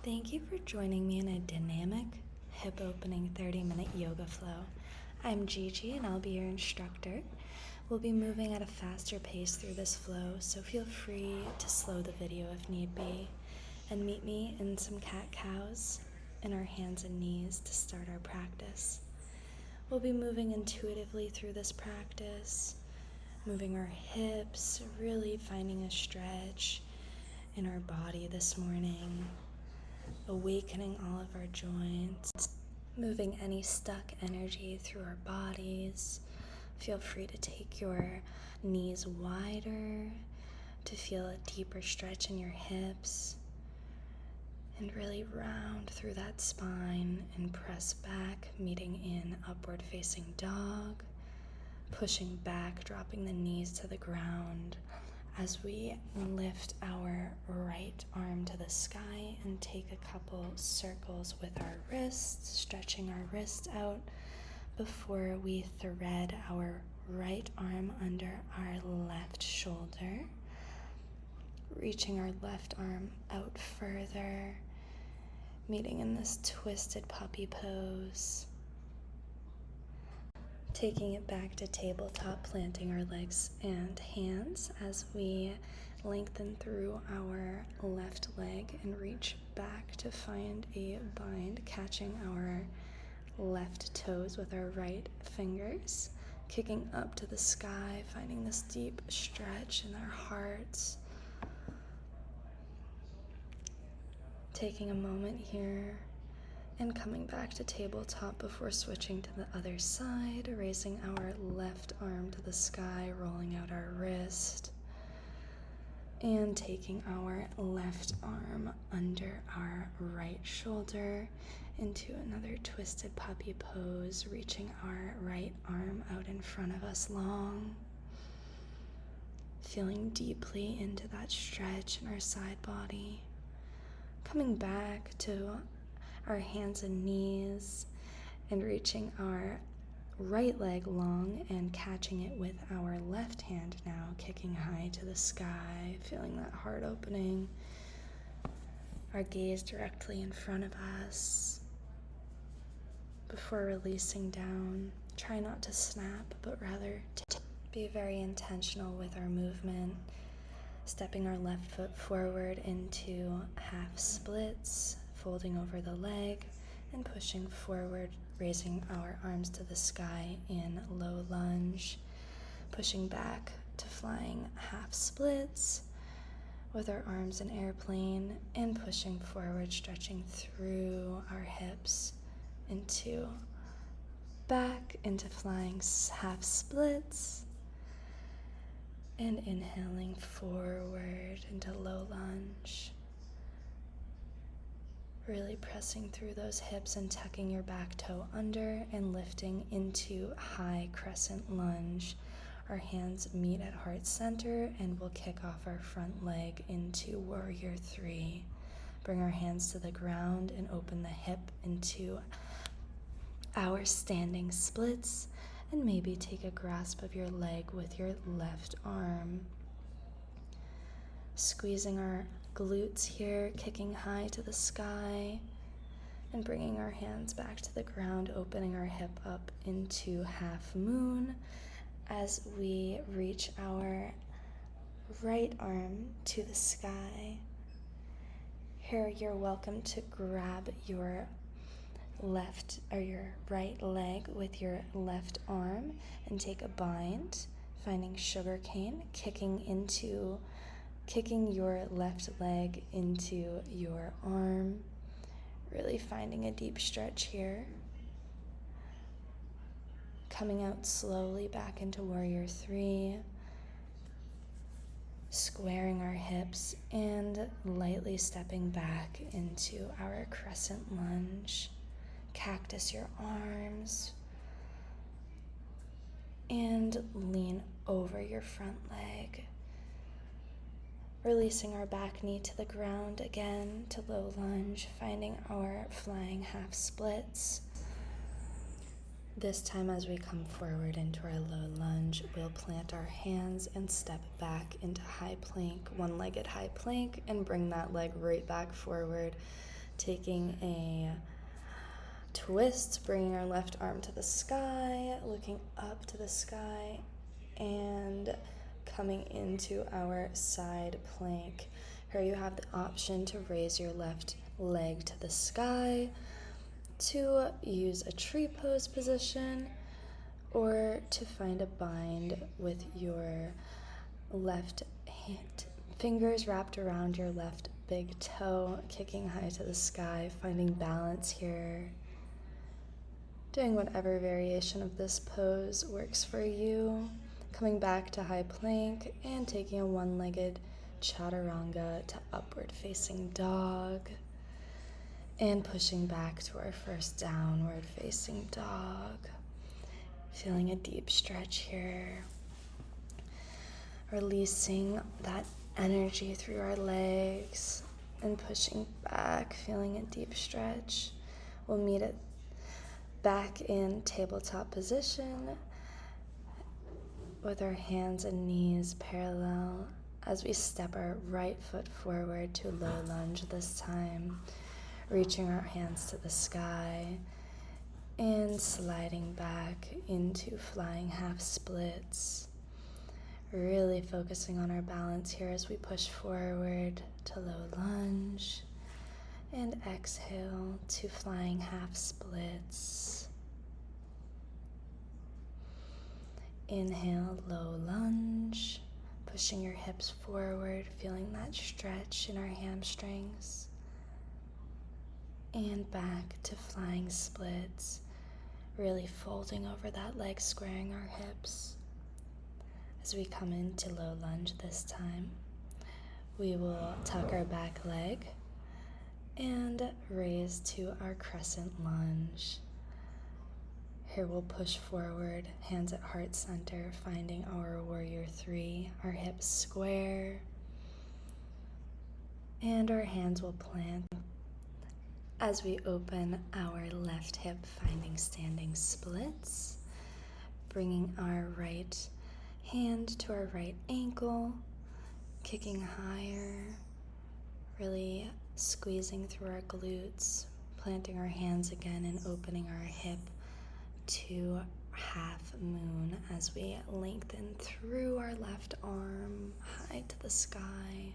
Thank you for joining me in a dynamic, hip-opening 30-minute yoga flow. I'm Gigi and I'll be your instructor. We'll be moving at a faster pace through this flow, so feel free to slow the video if need be. And meet me in some cat-cows in our hands and knees to start our practice. We'll be moving intuitively through this practice, moving our hips, really finding a stretch in our body this morning, awakening all of our joints, moving any stuck energy through our bodies. Feel free to take your knees wider to feel a deeper stretch in your hips and really round through that spine and press back, meeting in upward facing dog, pushing back, dropping the knees to the ground as we lift our right arm to the sky and take a couple circles with our wrists, stretching our wrist out before we thread our right arm under our left shoulder, reaching our left arm out further, meeting in this twisted puppy pose. Taking it back to tabletop, planting our legs and hands as we lengthen through our left leg and reach back to find a bind, catching our left toes with our right fingers, kicking up to the sky, finding this deep stretch in our hearts. Taking a moment here and coming back to tabletop before switching to the other side, raising our left arm to the sky, rolling out our wrist, and taking our left arm under our right shoulder into another twisted puppy pose, reaching our right arm out in front of us long, feeling deeply into that stretch in our side body, coming back to our hands and knees and reaching our right leg long and catching it with our left hand now, kicking high to the sky, feeling that heart opening, our gaze directly in front of us before releasing down. Try not to snap, but rather to be very intentional with our movement, stepping our left foot forward into half splits, folding over the leg and pushing forward, raising our arms to the sky in low lunge, pushing back to flying half splits with our arms in airplane and pushing forward, stretching through our hips into back into flying half splits and inhaling forward into low lunge. Really pressing through those hips and tucking your back toe under and lifting into high crescent lunge. Our hands meet at heart center and we'll kick off our front leg into warrior three. Bring our hands to the ground and open the hip into our standing splits, and maybe take a grasp of your leg with your left arm. Squeezing our glutes here, kicking high to the sky, and bringing our hands back to the ground, opening our hip up into half moon as we reach our right arm to the sky. Here you're welcome to grab your left or your right leg with your left arm and take a bind, finding sugar cane, kicking your left leg into your arm, really finding a deep stretch here. Coming out slowly back into warrior three, squaring our hips and lightly stepping back into our crescent lunge. Cactus your arms and lean over your front leg. Releasing our back knee to the ground again to low lunge, finding our flying half splits. This time as we come forward into our low lunge, we'll plant our hands and step back into high plank, one-legged high plank, and bring that leg right back forward, taking a twist, bringing our left arm to the sky, looking up to the sky, and coming into our side plank. Here you have the option to raise your left leg to the sky, to use a tree pose position, or to find a bind with your left hand, fingers wrapped around your left big toe, kicking high to the sky, finding balance here. Doing whatever variation of this pose works for you. Coming back to high plank and taking a one-legged chaturanga to upward facing dog. And pushing back to our first downward facing dog. Feeling a deep stretch here. Releasing that energy through our legs and pushing back, feeling a deep stretch. We'll meet it back in tabletop position with our hands and knees parallel as we step our right foot forward to low lunge this time, reaching our hands to the sky and sliding back into flying half splits. Really focusing on our balance here as we push forward to low lunge and exhale to flying half splits. Inhale, low lunge, pushing your hips forward, feeling that stretch in our hamstrings. And back to flying splits, really folding over that leg, squaring our hips. As we come into low lunge this time, we will tuck our back leg and raise to our crescent lunge. Here we'll push forward, hands at heart center, finding our warrior three, our hips square, and our hands will plant as we open our left hip, finding standing splits, bringing our right hand to our right ankle, kicking higher, really squeezing through our glutes, planting our hands again and opening our hip to half moon as we lengthen through our left arm high to the sky,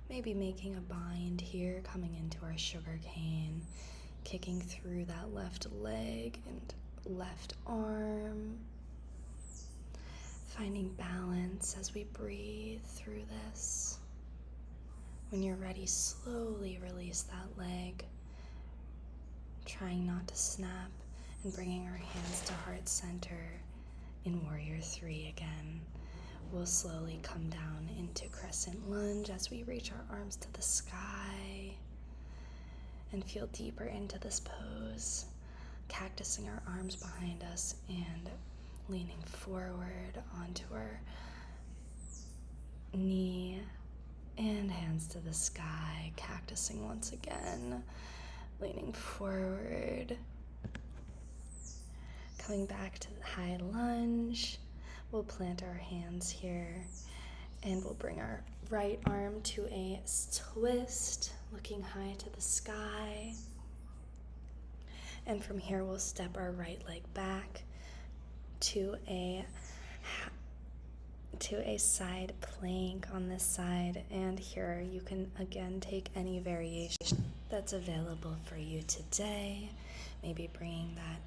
maybe making a bind here, coming into our sugar cane, kicking through that left leg and left arm, finding balance as we breathe through this. When you're ready, slowly release that leg, trying not to snap, and bringing our hands to heart center in warrior three again. We'll slowly come down into crescent lunge as we reach our arms to the sky and feel deeper into this pose, cactusing our arms behind us and leaning forward onto our knee and hands to the sky, cactusing once again, leaning forward, coming back to the high lunge. We'll plant our hands here and we'll bring our right arm to a twist, looking high to the sky. And from here, we'll step our right leg back to a side plank on this side. And here you can again take any variation that's available for you today. Maybe bringing that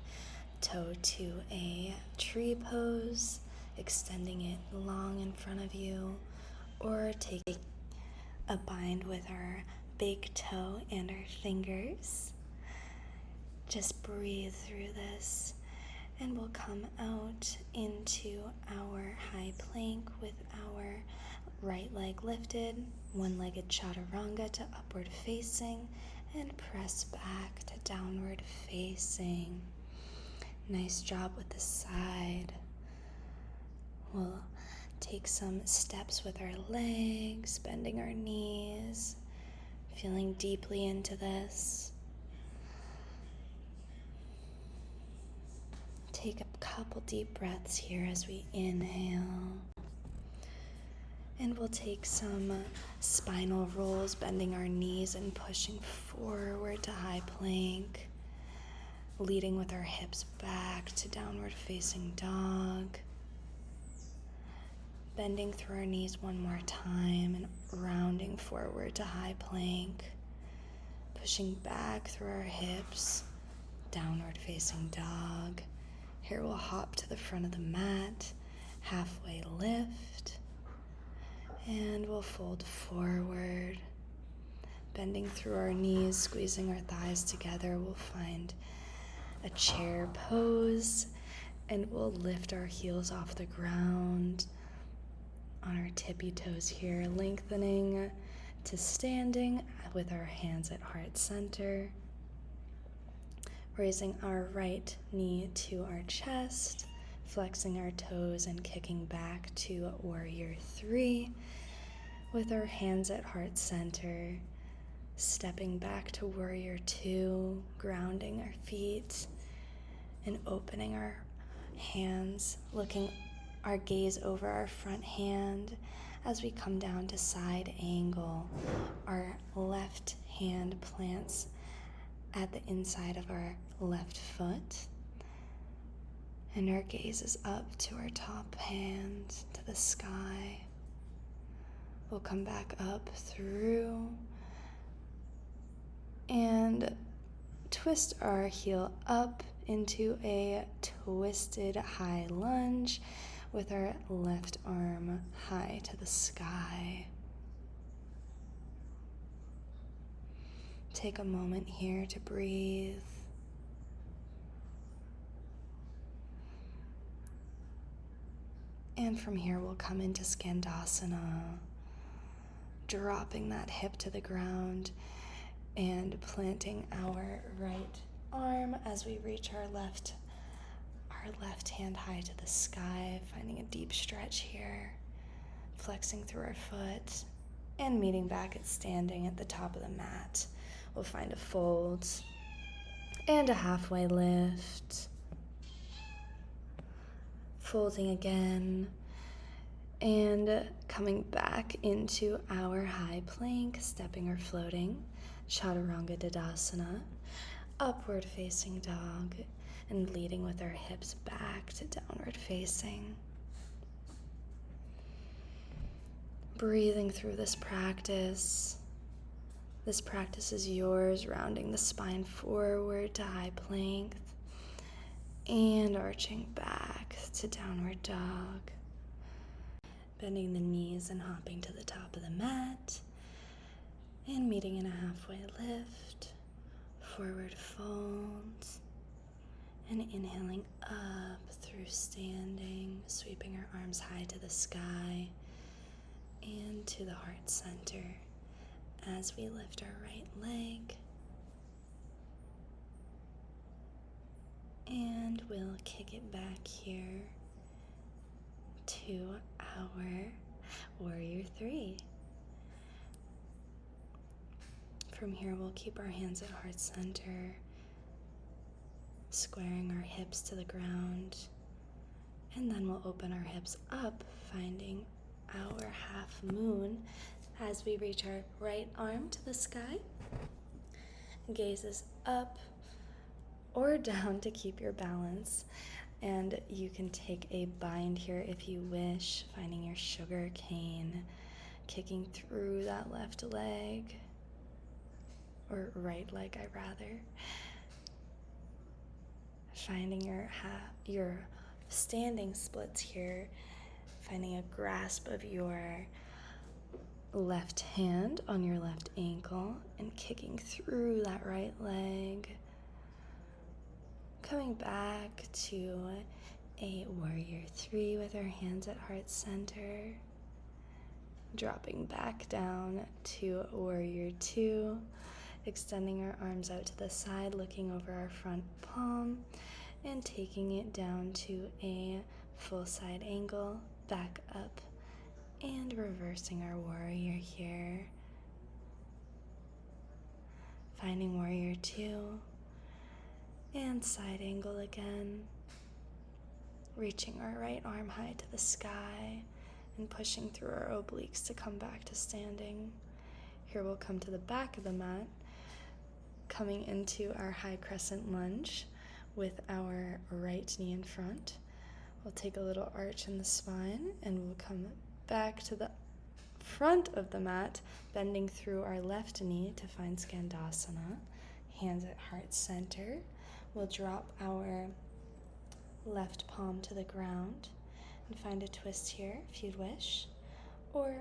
toe to a tree pose, extending it long in front of you, or taking a bind with our big toe and our fingers. Just breathe through this, and we'll come out into our high plank with our right leg lifted, one-legged chaturanga to upward facing, and press back to downward facing. Nice job with the side. We'll take some steps with our legs, bending our knees, feeling deeply into this. Take a couple deep breaths here as we inhale. And we'll take some spinal rolls, bending our knees and pushing forward to high plank, leading with our hips back to downward facing dog. Bending through our knees one more time and rounding forward to high plank, pushing back through our hips, downward facing dog. Here we'll hop to the front of the mat, halfway lift, and we'll fold forward. Bending through our knees, squeezing our thighs together, we'll find a chair pose, and we'll lift our heels off the ground on our tippy toes here, lengthening to standing with our hands at heart center, raising our right knee to our chest, flexing our toes and kicking back to warrior 3 with our hands at heart center, stepping back to warrior 2, grounding our feet and opening our hands, looking our gaze over our front hand as we come down to side angle. Our left hand plants at the inside of our left foot, and our gaze is up to our top hand, to the sky. We'll come back up through and twist our heel up into a twisted high lunge with our left arm high to the sky. Take a moment here to breathe. And from here we'll come into Skandasana, dropping that hip to the ground and planting our right arm as we reach our left hand high to the sky, finding a deep stretch here, flexing through our foot, and meeting back at standing at the top of the mat. We'll find a fold and a halfway lift, folding again, and coming back into our high plank, stepping or floating, Chaturanga Dadasana, upward facing dog, and leading with our hips back to downward facing. Breathing through this practice. This practice is yours, rounding the spine forward to high plank and arching back to downward dog. Bending the knees and hopping to the top of the mat and meeting in a halfway lift, forward fold, and inhaling up through standing, sweeping our arms high to the sky and to the heart center as we lift our right leg. And we'll kick it back here to our warrior 3. From here we'll keep our hands at heart center, squaring our hips to the ground, and then we'll open our hips up, finding our half moon as we reach our right arm to the sky. Gaze is up or down to keep your balance, and you can take a bind here if you wish, finding your sugar cane, kicking through that left leg, or right leg, I rather. Finding your standing splits here, finding a grasp of your left hand on your left ankle and kicking through that right leg. Coming back to a warrior 3 with our hands at heart center. Dropping back down to warrior 2. Extending our arms out to the side, looking over our front palm, and taking it down to a full side angle, back up, and reversing our warrior here. Finding warrior 2, and side angle again. Reaching our right arm high to the sky, and pushing through our obliques to come back to standing. Here we'll come to the back of the mat, coming into our high crescent lunge with our right knee in front. We'll take a little arch in the spine and we'll come back to the front of the mat, bending through our left knee to find Skandasana. Hands at heart center. We'll drop our left palm to the ground and find a twist here if you'd wish, or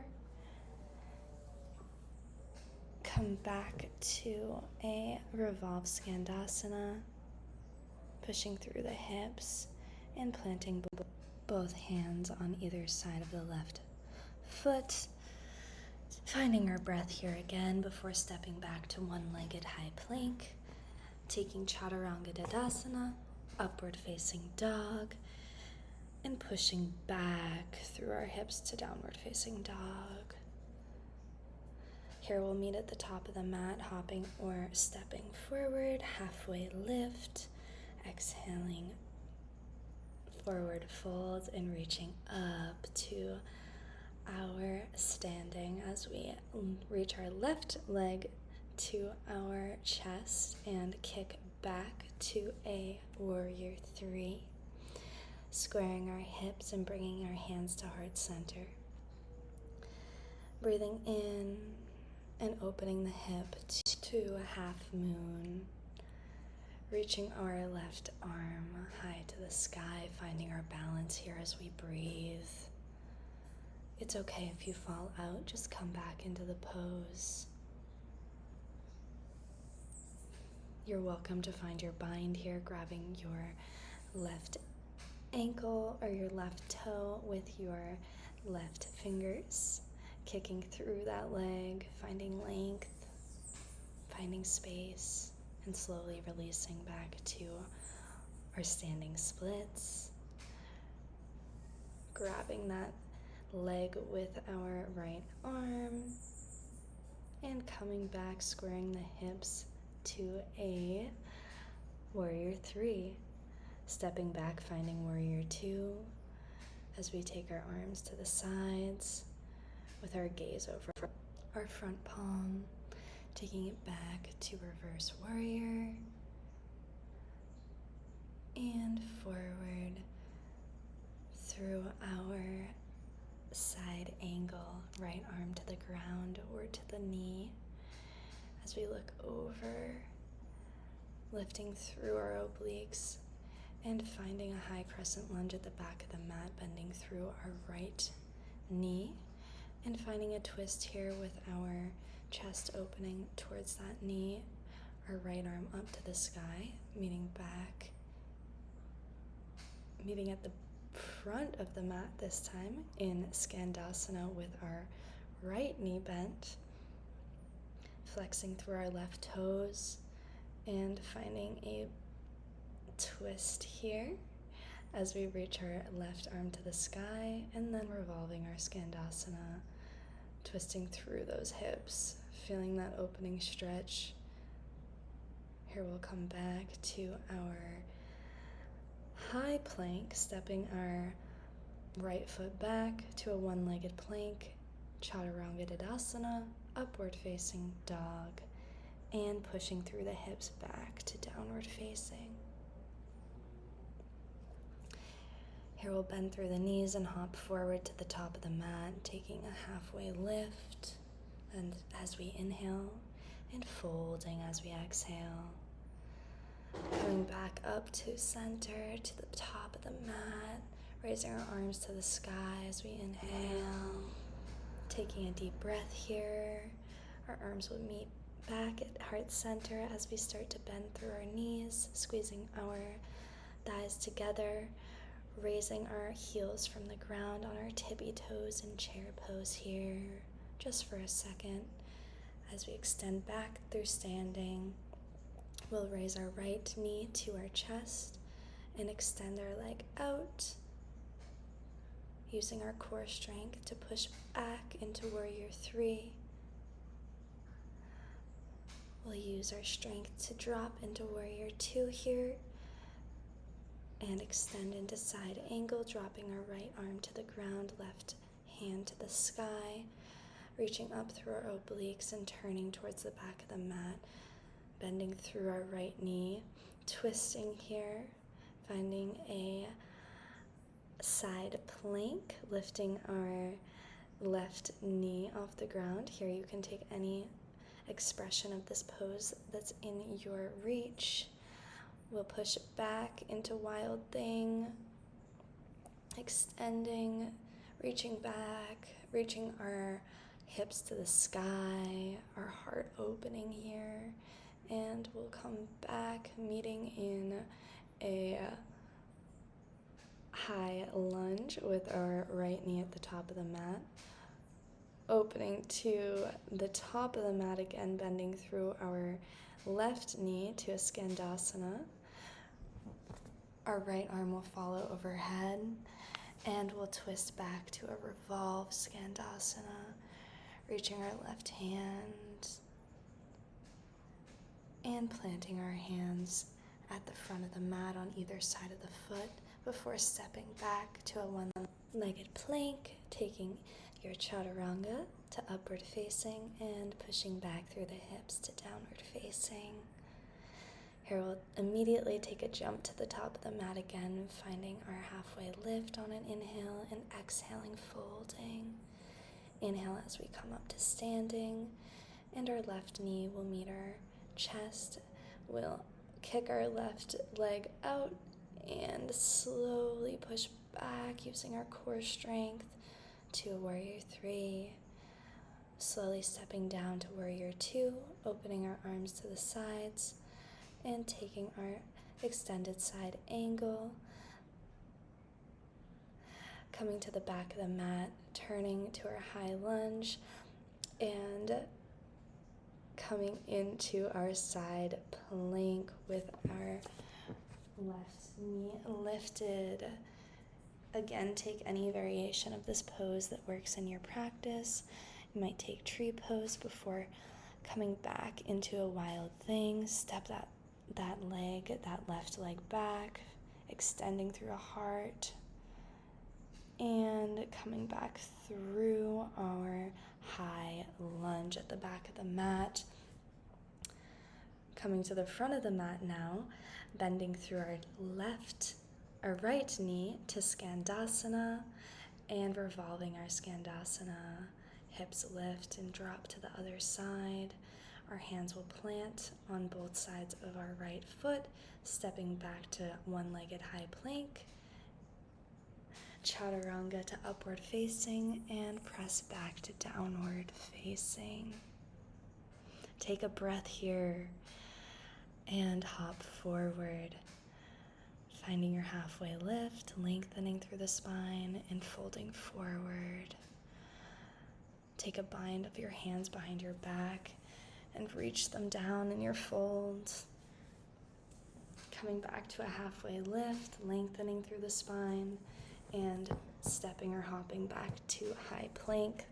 come back to a revolve Skandasana, pushing through the hips and planting both hands on either side of the left foot, finding our breath here again before stepping back to one-legged high plank, taking Chaturanga Dandasana, upward facing dog, and pushing back through our hips to downward facing dog. Here we'll meet at the top of the mat, hopping or stepping forward, halfway lift, exhaling forward fold and reaching up to our standing as we reach our left leg to our chest and kick back to a warrior 3, squaring our hips and bringing our hands to heart center. Breathing in and opening the hip to a half moon, reaching our left arm high to the sky, finding our balance here as we breathe. It's okay if you fall out, just come back into the pose. You're welcome to find your bind here, grabbing your left ankle or your left toe with your left fingers, kicking through that leg, finding length, finding space, and slowly releasing back to our standing splits. Grabbing that leg with our right arm and coming back, squaring the hips to a warrior 3. Stepping back, finding warrior 2 as we take our arms to the sides with our gaze over our front palm, taking it back to reverse warrior and forward through our side angle, right arm to the ground or to the knee as we look over, lifting through our obliques and finding a high crescent lunge at the back of the mat, bending through our right knee and finding a twist here with our chest opening towards that knee, our right arm up to the sky, meeting at the front of the mat this time in Skandasana with our right knee bent, flexing through our left toes and finding a twist here as we reach our left arm to the sky and then revolving our Skandasana, twisting through those hips, feeling that opening stretch. Here we'll come back to our high plank, stepping our right foot back to a one-legged plank, Chaturanga Dandasana, upward facing dog, and pushing through the hips back to downward facing. Here we'll bend through the knees and hop forward to the top of the mat, taking a halfway lift, and as we inhale, and folding as we exhale. Coming back up to center, to the top of the mat, raising our arms to the sky as we inhale. Taking a deep breath here. Our arms will meet back at heart center as we start to bend through our knees, squeezing our thighs together, raising our heels from the ground on our tippy toes in chair pose here, just for a second. As we extend back through standing, we'll raise our right knee to our chest and extend our leg out, using our core strength to push back into warrior 3. We'll use our strength to drop into warrior 2 here and extend into side angle, dropping our right arm to the ground, left hand to the sky, reaching up through our obliques and turning towards the back of the mat, bending through our right knee, twisting here, finding a side plank, lifting our left knee off the ground. Here you can take any expression of this pose that's in your reach. We'll push it back into wild thing, extending, reaching back, reaching our hips to the sky, our heart opening here, and we'll come back, meeting in a high lunge with our right knee at the top of the mat, opening to the top of the mat again, bending through our left knee to a skandasana. Our right arm will follow overhead, and we'll twist back to a revolve skandasana, reaching our left hand and planting our hands at the front of the mat on either side of the foot before stepping back to a one-legged plank, taking your chaturanga to upward facing and pushing back through the hips to downward facing. Here we'll immediately take a jump to the top of the mat again, finding our halfway lift on an inhale and exhaling, folding. Inhale as we come up to standing, and our left knee will meet our chest. We'll kick our left leg out and slowly push back using our core strength to warrior 3. Slowly stepping down to warrior 2, opening our arms to the sides and taking our extended side angle, coming to the back of the mat, turning to our high lunge, and coming into our side plank with our left knee lifted. Again, take any variation of this pose that works in your practice. You might take tree pose before coming back into a wild thing. Step that left leg back, extending through a heart, and coming back through our high lunge at the back of the mat. Coming to the front of the mat now, bending through our right knee to skandasana, and revolving our skandasana. Hips lift and drop to the other side. Our hands will plant on both sides of our right foot, stepping back to one-legged high plank. Chaturanga to upward facing, and press back to downward facing. Take a breath here and hop forward, finding your halfway lift, lengthening through the spine and folding forward. Take a bind of your hands behind your back and reach them down in your folds. Coming back to a halfway lift, lengthening through the spine and stepping or hopping back to high plank.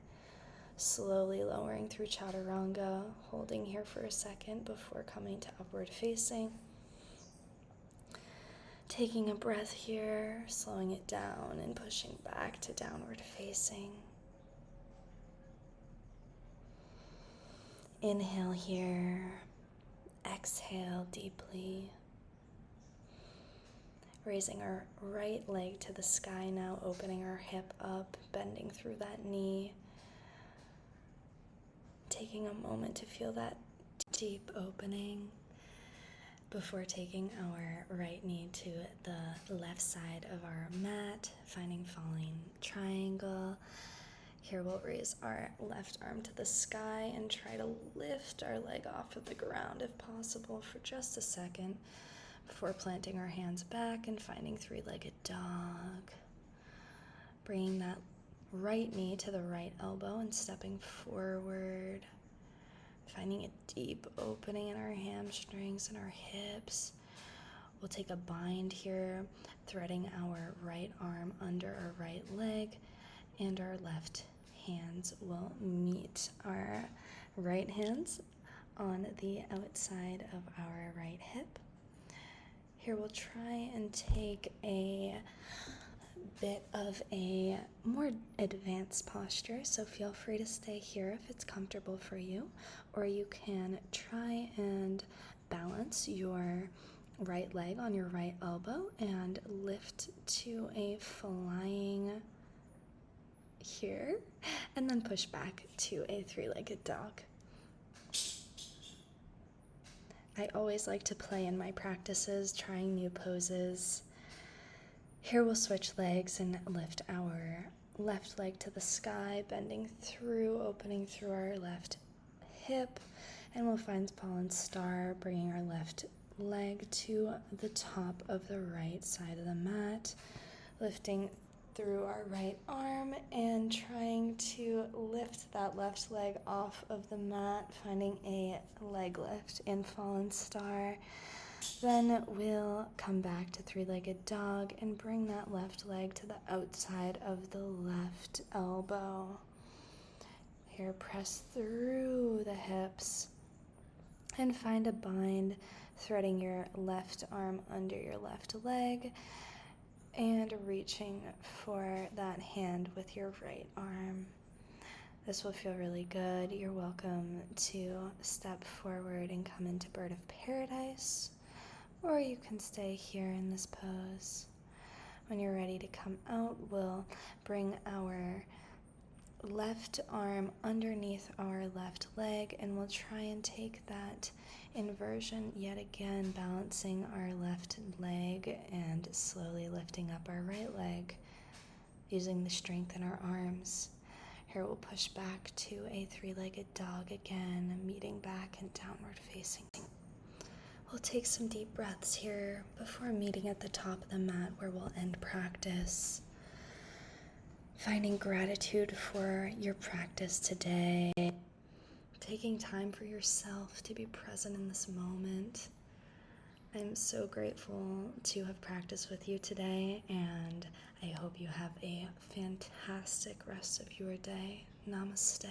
Slowly lowering through chaturanga, holding here for a second before coming to upward facing. Taking a breath here, slowing it down and pushing back to downward facing. Inhale here, exhale deeply. Raising our right leg to the sky now, opening our hip up, bending through that knee. Taking a moment to feel that deep opening before taking our right knee to the left side of our mat, finding falling triangle. Here we'll raise our left arm to the sky and try to lift our leg off of the ground if possible for just a second before planting our hands back and finding three-legged dog. Bringing that right knee to the right elbow and stepping forward, finding a deep opening in our hamstrings and our hips. We'll take a bind here, threading our right arm under our right leg, and our left hands will meet our right hands on the outside of our right hip. Here we'll try and take a bit of a more advanced posture, so feel free to stay here if it's comfortable for you, or you can try and balance your right leg on your right elbow and lift to a flying here, and then push back to a three-legged dog. I always like to play in my practices, trying new poses. Here we'll switch legs and lift our left leg to the sky, bending through, opening through our left hip, and we'll find fallen star, bringing our left leg to the top of the right side of the mat, lifting through our right arm and trying to lift that left leg off of the mat, finding a leg lift in fallen star. Then we'll come back to three-legged dog and bring that left leg to the outside of the left elbow. Here, press through the hips and find a bind, threading your left arm under your left leg and reaching for that hand with your right arm. This will feel really good. You're welcome to step forward and come into bird of paradise, or you can stay here in this pose. When you're ready to come out, we'll bring our left arm underneath our left leg, and we'll try and take that inversion yet again, balancing our left leg and slowly lifting up our right leg, using the strength in our arms. Here we'll push back to a three-legged dog again, meeting back in downward facing. We'll take some deep breaths here before meeting at the top of the mat where we'll end practice. Finding gratitude for your practice today. Taking time for yourself to be present in this moment. I'm so grateful to have practiced with you today, and I hope you have a fantastic rest of your day. Namaste.